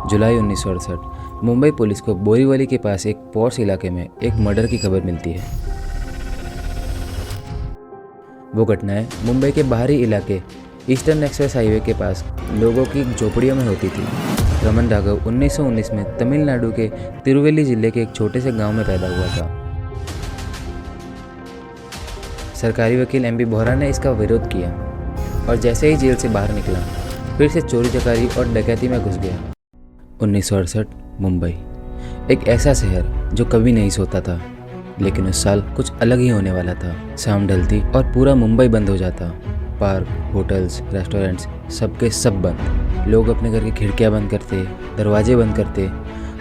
जुलाई 1968 Mumbai police को बोरीवली के पास एक पॉश इलाके में एक मर्डर की खबर मिलती है। वो घटनाएं मुंबई के बाहरी इलाके ईस्टर्न एक्सप्रेस हाईवे के पास लोगों की झोपड़ियों में होती थी। रमन राघव 1919 में तमिलनाडु के तिरुवेली जिले के एक छोटे से गांव में पैदा हुआ था। सरकारी वकील एम बी बोहरा ने इसका विरोध किया और जैसे ही जेल से बाहर निकला फिर से चोरी चकारी और डकैती में घुस गया। 1968 मुंबई, एक ऐसा शहर जो कभी नहीं सोता था, लेकिन उस साल कुछ अलग ही होने वाला था। शाम ढलती और पूरा मुंबई बंद हो जाता। पार्क, होटल्स, रेस्टोरेंट्स सबके सब बंद। लोग अपने घर की खिड़कियां बंद करते, दरवाजे बंद करते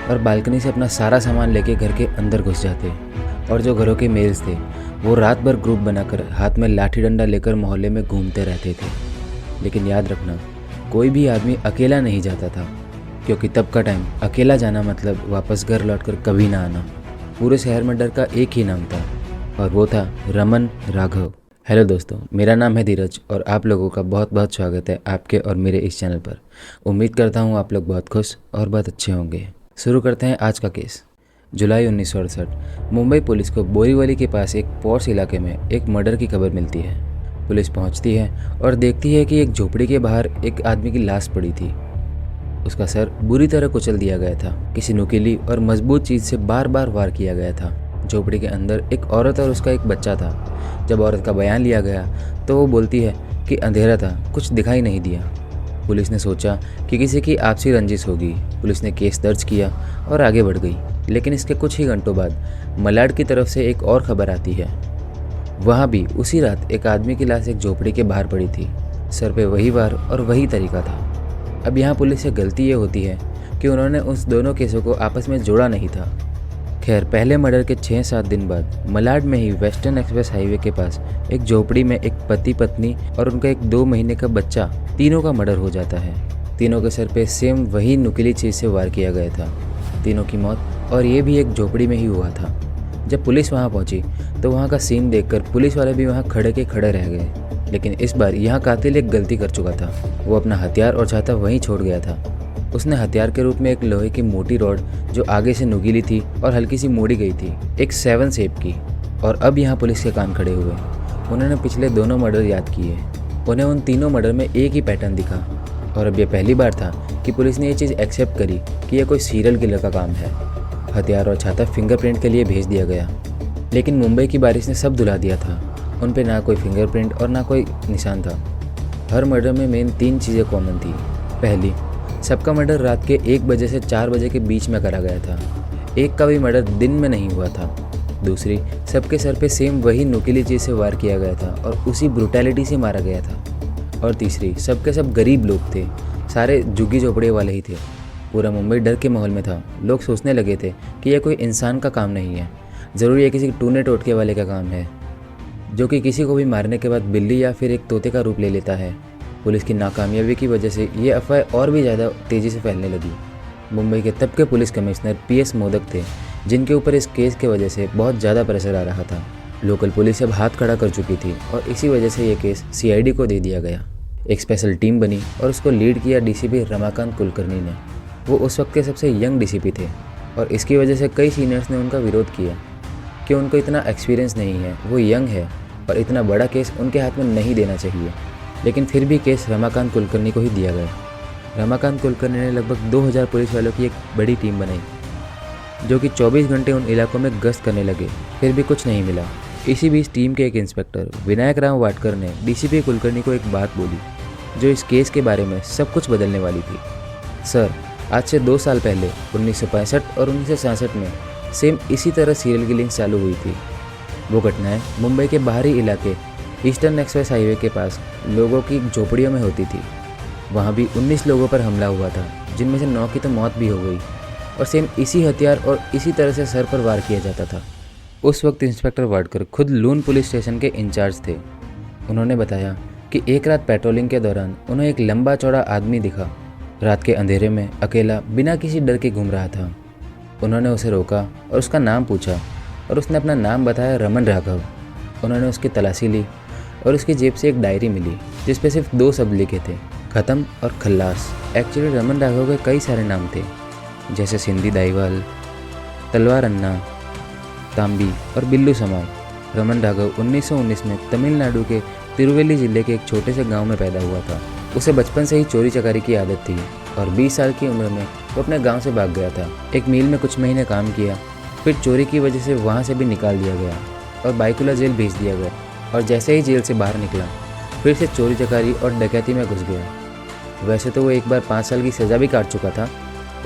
और बालकनी से अपना सारा सामान लेके घर के अंदर घुस जाते। और जो घरों के मेल्स थे वो रात भर ग्रुप बनाकर हाथ में लाठी डंडा लेकर मोहल्ले में घूमते रहते थे। लेकिन याद रखना, कोई भी आदमी अकेला नहीं जाता था, क्योंकि तब का टाइम अकेला जाना मतलब वापस घर लौटकर कभी ना आना। पूरे शहर में डर का एक ही नाम था और वो था रमन राघव। हेलो दोस्तों, मेरा नाम है धीरज और आप लोगों का बहुत बहुत स्वागत है आपके और मेरे इस चैनल पर। उम्मीद करता हूँ आप लोग बहुत खुश और बहुत अच्छे होंगे। शुरू करते हैं आज का केस। जुलाई 1968 मुंबई पुलिस को बोरीवली के पास एक पॉश इलाके में एक मर्डर की खबर मिलती है। पुलिस पहुंचती है और देखती है कि एक झोपड़ी के बाहर एक आदमी की लाश पड़ी थी। उसका सर बुरी तरह कुचल दिया गया था। किसी नुकीली और मजबूत चीज़ से बार बार वार किया गया था। झोपड़ी के अंदर एक औरत और उसका एक बच्चा था। जब औरत का बयान लिया गया तो वो बोलती है कि अंधेरा था, कुछ दिखाई नहीं दिया। पुलिस ने सोचा कि किसी की आपसी रंजिश होगी। पुलिस ने केस दर्ज किया और आगे बढ़ गई। लेकिन इसके कुछ ही घंटों बाद मलाड की तरफ से एक और खबर आती है। वहाँ भी उसी रात एक आदमी की लाश एक झोपड़ी के बाहर पड़ी थी। सर पे वही वार और वही तरीका था। अब यहाँ पुलिस से गलती ये होती है कि उन्होंने उस दोनों केसों को आपस में जोड़ा नहीं था। खैर, पहले मर्डर के 6-7 दिन बाद मलाड में ही वेस्टर्न एक्सप्रेस हाईवे के पास एक झोपड़ी में एक पति पत्नी और उनका एक 2 महीने का बच्चा, तीनों का मर्डर हो जाता है। तीनों के सर पे सेम वही नुकीली चीज़ से वार किया गया था। तीनों की मौत और ये भी एक झोपड़ी में ही हुआ था। जब पुलिस वहाँ पहुँची तो वहाँ का सीन देखकर पुलिस वाले भी वहाँ खड़े के खड़े रह गए। लेकिन इस बार यहाँ कातिल एक गलती कर चुका था। वो अपना हथियार और छाता वहीं छोड़ गया था। उसने हथियार के रूप में एक लोहे की मोटी रॉड जो आगे से नुकीली थी और हल्की सी मोड़ी गई थी, एक 7 शेप की। और अब यहाँ पुलिस के कान खड़े हुए। उन्होंने पिछले दोनों मर्डर याद किए। उन्हें उन तीनों मर्डर में एक ही पैटर्न दिखा। और अब ये पहली बार था कि पुलिस ने ये चीज़ एक्सेप्ट करी कि यह कोई सीरियल किलर का काम है। हथियार और छाता फिंगरप्रिंट के लिए भेज दिया गया। लेकिन मुंबई की बारिश ने सब धुला दिया था। उन पे ना कोई फिंगरप्रिंट और ना कोई निशान था। हर मर्डर में मेन 3 चीज़ें कॉमन थी। पहली, सबका मर्डर रात के 1 बजे से 4 बजे के बीच में करा गया था। एक का भी मर्डर दिन में नहीं हुआ था। दूसरी, सबके सर पे सेम वही नुकीली चीज़ से वार किया गया था और उसी ब्रुटैलिटी से मारा गया था। और तीसरी, सबके सब गरीब लोग थे, सारे झुग्गी झोपड़े वाले ही थे। पूरा मुंबई डर के माहौल में था। लोग सोचने लगे थे कि यह कोई इंसान का काम नहीं है, ज़रूर यह किसी टूने टोटके वाले का काम है, जो कि किसी को भी मारने के बाद बिल्ली या फिर एक तोते का रूप ले लेता है। पुलिस की नाकामयाबी की वजह से ये अफवाह और भी ज़्यादा तेज़ी से फैलने लगी। मुंबई के तब के पुलिस कमिश्नर PS मोदक थे, जिनके ऊपर इस केस के वजह से बहुत ज़्यादा प्रेशर आ रहा था। लोकल पुलिस अब हाथ खड़ा कर चुकी थी और इसी वजह से ये केस CID को दे दिया गया। एक स्पेशल टीम बनी और उसको लीड किया DCP रमाकांत कुलकर्णी ने। वो उस वक्त के सबसे यंग DCP थे और इसकी वजह से कई सीनियर्स ने उनका विरोध किया कि उनको इतना एक्सपीरियंस नहीं है, वो यंग है और इतना बड़ा केस उनके हाथ में नहीं देना चाहिए। लेकिन फिर भी केस रमाकांत कुलकर्णी को ही दिया गया। रमाकांत कुलकर्णी ने लगभग 2000 पुलिस वालों की एक बड़ी टीम बनाई, जो कि 24 घंटे उन इलाकों में गश्त करने लगे। फिर भी कुछ नहीं मिला। इसी बीच टीम के एक इंस्पेक्टर विनायक राव वाडकर ने DCP कुलकर्णी को एक बात बोली, जो इस केस के बारे में सब कुछ बदलने वाली थी। सर, आज से 2 साल पहले 1965 और 1966 में सेम इसी तरह सीरियल किलिंग चालू हुई थी। वो घटनाएं मुंबई के बाहरी इलाके ईस्टर्न एक्सप्रेस हाईवे के पास लोगों की झोपड़ियों में होती थी। वहाँ भी 19 लोगों पर हमला हुआ था, जिनमें से 9 की तो मौत भी हो गई। और सेम इसी हथियार और इसी तरह से सर पर वार किया जाता था। उस वक्त इंस्पेक्टर वाडकर खुद लून पुलिस स्टेशन के इंचार्ज थे। उन्होंने बताया कि एक रात पेट्रोलिंग के दौरान उन्हें एक लंबा चौड़ा आदमी दिखा। रात के अंधेरे में अकेला बिना किसी डर के घूम रहा था। उन्होंने उसे रोका और उसका नाम पूछा और उसने अपना नाम बताया, रमन राघव। उन्होंने उसकी तलाशी ली और उसकी जेब से एक डायरी मिली, जिस पे सिर्फ 2 शब्द लिखे थे, खत्म और खल्लास। एक्चुअली रमन राघव के कई सारे नाम थे, जैसे सिंधी दाईवाल, तलवार अन्ना, तांबी और बिल्लू समाल। रमन राघव 1919 में तमिलनाडु के तिरुवेली जिले के एक छोटे से गांव में पैदा हुआ था। उसे बचपन से ही चोरी चकारी की आदत थी और 20 साल की उम्र में वो अपने गांव से भाग गया था। एक मिल में कुछ महीने काम किया, फिर चोरी की वजह से वहां से भी निकाल दिया गया और बाइकुला जेल भेज दिया गया। और जैसे ही जेल से बाहर निकला, फिर से चोरी चकारी और डकैती में घुस गया। वैसे तो वो एक बार 5 साल की सज़ा भी काट चुका था।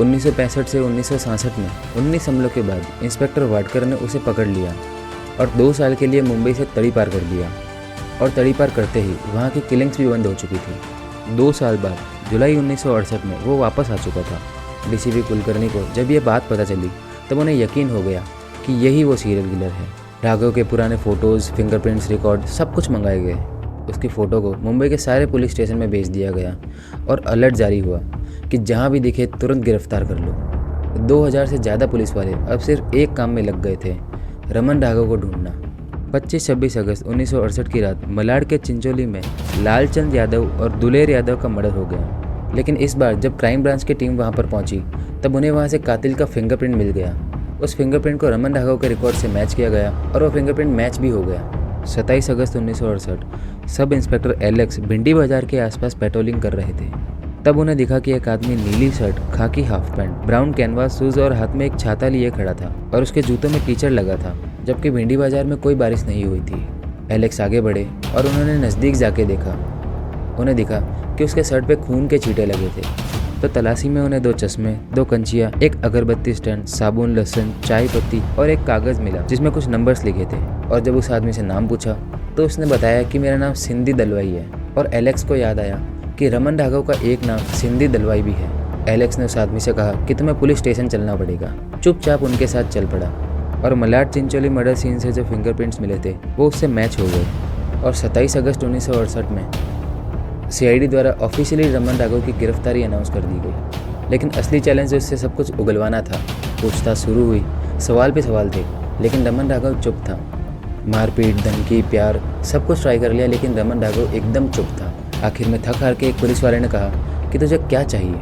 1965 से 1966 में 19 हमलों के बाद इंस्पेक्टर वाडकर ने उसे पकड़ लिया और 2 साल के लिए मुंबई से तड़ी पार कर दिया। और तड़ी पार करते ही वहाँ की किलिंग्स भी बंद हो चुकी थी। 2 साल बाद जुलाई 1968 में वो वापस आ चुका था। डीसीपी कुलकर्णी को जब ये बात पता चली तब उन्हें यकीन हो गया कि यही वो सीरियल किलर है। राघव के पुराने फ़ोटोज़, फिंगरप्रिंट्स, रिकॉर्ड सब कुछ मंगाए गए। उसकी फ़ोटो को मुंबई के सारे पुलिस स्टेशन में भेज दिया गया और अलर्ट जारी हुआ कि जहाँ भी दिखे तुरंत गिरफ्तार कर लो। 2000 से ज़्यादा पुलिस वाले अब सिर्फ एक काम में लग गए थे, रमन राघव को ढूंढना। 25-26 अगस्त 1968 की रात मलाड के चिंचोली में लालचंद यादव और दुलेर यादव का मर्डर हो गया। लेकिन इस बार जब क्राइम ब्रांच की टीम वहां पर पहुंची तब उन्हें वहां से कातिल का फिंगरप्रिंट मिल गया। उस फिंगरप्रिंट को रमन राघव के रिकॉर्ड से मैच किया गया और वो फिंगरप्रिंट मैच भी हो गया। 27 अगस्त 1968 सब इंस्पेक्टर एलेक्स भिंडी बाजार के आसपास पेट्रोलिंग कर रहे थे। तब उन्हें दिखा कि एक आदमी नीली शर्ट, खाकी half pant, brown canvas shoes और हाथ में एक छाता लिए खड़ा था और उसके जूतों में कीचड़ लगा था, जबकि भिंडी बाजार में कोई बारिश नहीं हुई थी। एलेक्स आगे बढ़े और उन्होंने नज़दीक जाके देखा। उन्हें दिखा कि उसके शर्ट पे खून के छींटे लगे थे। तो तलाशी में उन्हें 2 चश्मे, 2 कंचियाँ, एक अगरबत्ती स्टैंड, साबुन, लहसुन, चाय पत्ती और एक कागज़ मिला जिसमें कुछ नंबर्स लिखे थे। और जब उस आदमी से नाम पूछा तो उसने बताया कि मेरा नाम सिंधी दलवाई है। और एलेक्स को याद आया कि रमन राघव का एक नाम सिंधी दलवाई भी है। एलेक्स ने उस आदमी से कहा कि तुम्हें पुलिस स्टेशन चलना पड़ेगा। चुपचाप उनके साथ चल पड़ा और मलाड चिंचोली मर्डर सीन से जो फिंगरप्रिंट्स मिले थे वो उससे मैच हो गए। और 27 अगस्त 1968 में सीआईडी द्वारा ऑफिशियली रमन राघव की गिरफ्तारी अनाउंस कर दी गई। लेकिन असली चैलेंज उससे सब कुछ उगलवाना था। पूछताछ शुरू हुई, सवाल पे सवाल थे, लेकिन रमन राघव चुप था। मारपीट, धमकी, प्यार सब कुछ ट्राई कर लिया, लेकिन रमन राघव एकदम चुप था। आखिर में थक हार के एक पुलिस वाले ने कहा कि तुझे क्या चाहिए,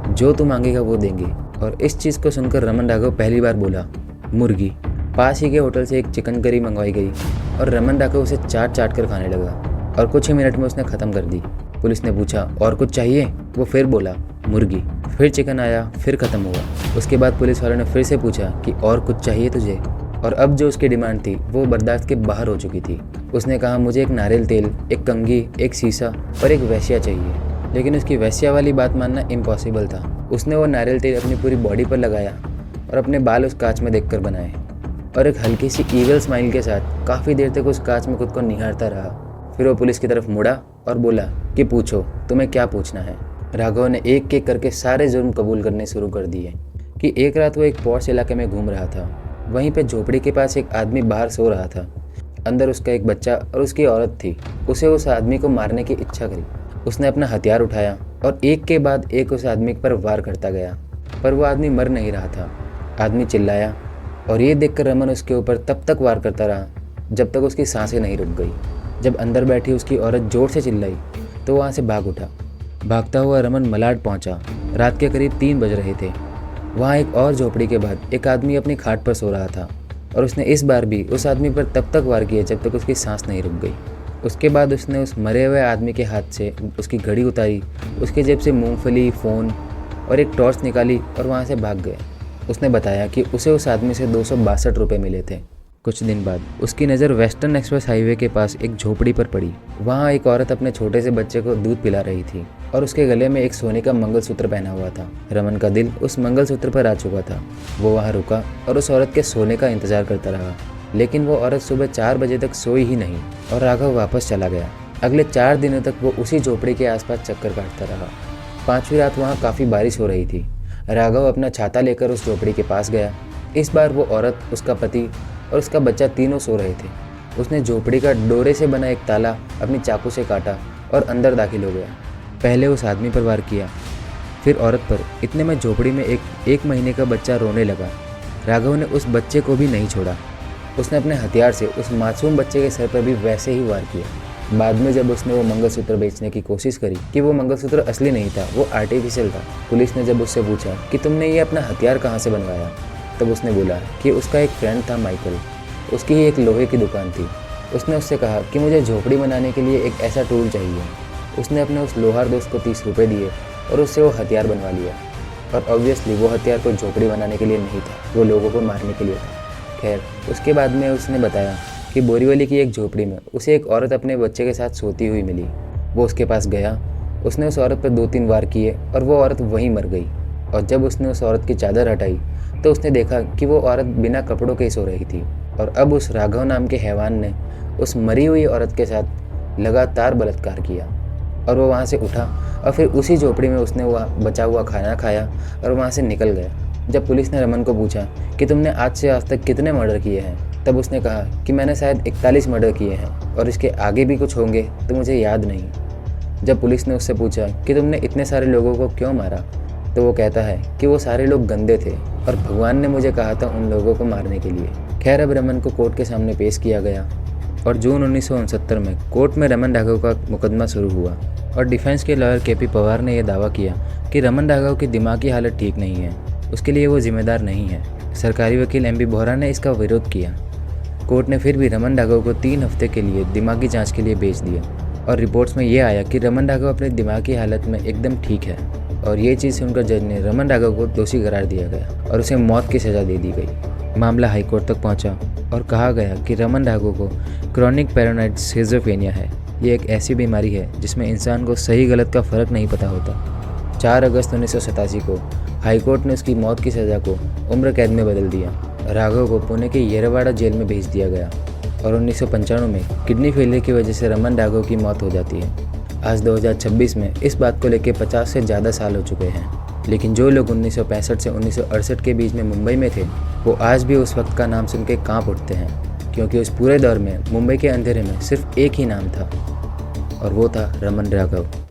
जो तू मांगेगा वो देंगे। और इस चीज़ को सुनकर रमन राघव पहली बार बोला, मुर्गी। पास ही के होटल से एक चिकन करी मंगवाई गई और रमन राघव उसे चाट चाट कर खाने लगा और कुछ ही मिनट में उसने ख़त्म कर दी। पुलिस ने पूछा और कुछ चाहिए, वो फिर बोला मुर्गी। फिर चिकन आया, फिर ख़त्म हुआ। उसके बाद पुलिस वालों ने फिर से पूछा कि और कुछ चाहिए तुझे। और अब जो उसकी डिमांड थी वो बर्दाश्त के बाहर हो चुकी थी। उसने कहा मुझे एक नारियल तेल, एक कंघी, एक शीशा और एक वैश्या चाहिए। लेकिन उसकी वैश्या वाली बात मानना इम्पॉसिबल था। उसने वो नारियल तेल अपनी पूरी बॉडी पर लगाया और अपने बाल उस कांच में देखकर बनाए और एक हल्की सी ईविल स्माइल के साथ काफ़ी देर तक उस कांच में खुद को निहारता रहा। फिर वो पुलिस की तरफ मुड़ा और बोला कि पूछो, तुम्हें क्या पूछना है। राघव ने एक एक करके सारे जुर्म कबूल करने शुरू कर दिए कि एक रात वो एक पॉश इलाके में घूम रहा था। वहीं पे झोपड़ी के पास एक आदमी बाहर सो रहा था। अंदर उसका एक बच्चा और उसकी औरत थी। उसे उस आदमी को मारने की इच्छा करी। उसने अपना हथियार उठाया और एक के बाद एक उस आदमी पर वार करता गया, पर वो आदमी मर नहीं रहा था। आदमी चिल्लाया और ये देखकर रमन उसके ऊपर तब तक वार करता रहा जब तक उसकी सांसें नहीं रुक गई। जब अंदर बैठी उसकी औरत जोर से चिल्लाई तो वहाँ से भाग उठा। भागता हुआ रमन मलाड पहुँचा। रात के करीब 3 बज रहे थे। वहाँ एक और झोपड़ी के बाद एक आदमी अपनी खाट पर सो रहा था और उसने इस बार भी उस आदमी पर तब तक वार किया जब तक उसकी सांस नहीं रुक गई। उसके बाद उसने उस मरे हुए आदमी के हाथ से उसकी घड़ी उतारी, उसके जेब से मूंगफली, फ़ोन और एक टॉर्च निकाली और वहाँ से भाग गया। उसने बताया कि उसे उस आदमी से 262 रुपये मिले थे। कुछ दिन बाद उसकी नज़र वेस्टर्न एक्सप्रेस हाईवे के पास एक झोपड़ी पर पड़ी। वहाँ एक औरत अपने छोटे से बच्चे को दूध पिला रही थी और उसके गले में एक सोने का मंगलसूत्र पहना हुआ था। रमन का दिल उस मंगलसूत्र पर आ चुका था। वो वहाँ रुका और उस औरत के सोने का इंतजार करता रहा, लेकिन वो औरत सुबह 4 बजे तक सोई ही नहीं और राघव वापस चला गया। अगले 4 दिनों तक वो उसी झोपड़ी के आसपास चक्कर काटता रहा। 5वीं रात वहाँ काफ़ी बारिश हो रही थी। राघव अपना छाता लेकर उस झोपड़ी के पास गया। इस बार वो औरत, उसका पति और उसका बच्चा तीनों सो रहे थे। उसने झोपड़ी का डोरे से बना एक ताला अपनी चाकू से काटा और अंदर दाखिल हो गया। पहले उस आदमी पर वार किया, फिर औरत पर। इतने में झोपड़ी में एक महीने का बच्चा रोने लगा। राघव ने उस बच्चे को भी नहीं छोड़ा। उसने अपने हथियार से उस मासूम बच्चे के सर पर भी वैसे ही वार किया। बाद में जब उसने वो मंगलसूत्र बेचने की कोशिश करी कि वो मंगलसूत्र असली नहीं था, वो आर्टिफिशियल था। पुलिस ने जब उससे पूछा कि तुमने ये अपना हथियार कहाँ से बनवाया, तब उसने बोला कि उसका एक फ्रेंड था माइकल, उसकी ही एक लोहे की दुकान थी। उसने उससे कहा कि मुझे झोपड़ी बनाने के लिए एक ऐसा टूल चाहिए। उसने अपने उस लोहार दोस्त को 30 रुपये दिए और उससे वो हथियार बनवा लिया। और ऑब्वियसली वो हथियार कोई झोपड़ी बनाने के लिए नहीं था, वो लोगों को मारने के लिए था। खैर, उसके बाद में उसने बताया कि बोरीवली की एक झोपड़ी में उसे एक औरत अपने बच्चे के साथ सोती हुई मिली। वो उसके पास गया, उसने उस औरत पर 2-3 वार किए और वो औरत वहीं मर गई। और जब उसने उस औरत की चादर हटाई तो उसने देखा कि वो औरत बिना कपड़ों के सो रही थी। और अब उस राघव नाम के हैवान ने उस मरी हुई औरत के साथ लगातार बलात्कार किया। और वो वहाँ से उठा और फिर उसी झोपड़ी में उसने वह बचा हुआ खाना खाया और वहाँ से निकल गया। जब पुलिस ने रमन को पूछा कि तुमने आज से आज तक कितने मर्डर किए हैं, तब उसने कहा कि मैंने शायद 41 मर्डर किए हैं और इसके आगे भी कुछ होंगे तो मुझे याद नहीं। जब पुलिस ने उससे पूछा कि तुमने इतने सारे लोगों को क्यों मारा, तो वो कहता है कि वो सारे लोग गंदे थे और भगवान ने मुझे कहा था उन लोगों को मारने के लिए। खैर, अब रमन को कोर्ट के सामने पेश किया गया और जून 1969 में कोर्ट में रमन राघव का मुकदमा शुरू हुआ। और डिफेंस के लॉयर केपी पवार ने यह दावा किया कि रमन राघव की दिमागी हालत ठीक नहीं है, उसके लिए वो जिम्मेदार नहीं है। सरकारी वकील एमबी बोहरा ने इसका विरोध किया। कोर्ट ने फिर भी रमन राघव को 3 हफ्ते के लिए दिमागी जांच के लिए भेज दिया और रिपोर्ट्स में ये आया कि रमन राघव अपनी दिमागी हालत में एकदम ठीक है। और ये चीज़ सुनकर जज ने रमन राघव को दोषी करार दिया गया और उसे मौत की सज़ा दे दी गई। मामला हाईकोर्ट तक पहुंचा और कहा गया कि रमन राघव को क्रॉनिक पैरानॉइड स्किज़ोफ्रेनिया है। ये एक ऐसी बीमारी है जिसमें इंसान को सही गलत का फ़र्क नहीं पता होता। 4 अगस्त 1987 को हाईकोर्ट ने उसकी मौत की सज़ा को उम्र कैद में बदल दिया। राघव को पुणे के येरवाड़ा जेल में भेज दिया गया और 1995 में किडनी फेलियर की वजह से रमन राघव की मौत हो जाती है। आज 2026 में इस बात को लेकर 50 से ज़्यादा साल हो चुके हैं, लेकिन जो लोग 1965 से 1968 के बीच में मुंबई में थे, वो आज भी उस वक्त का नाम सुन के काँप उठते हैं, क्योंकि उस पूरे दौर में मुंबई के अंधेरे में सिर्फ एक ही नाम था और वो था रमन राघव।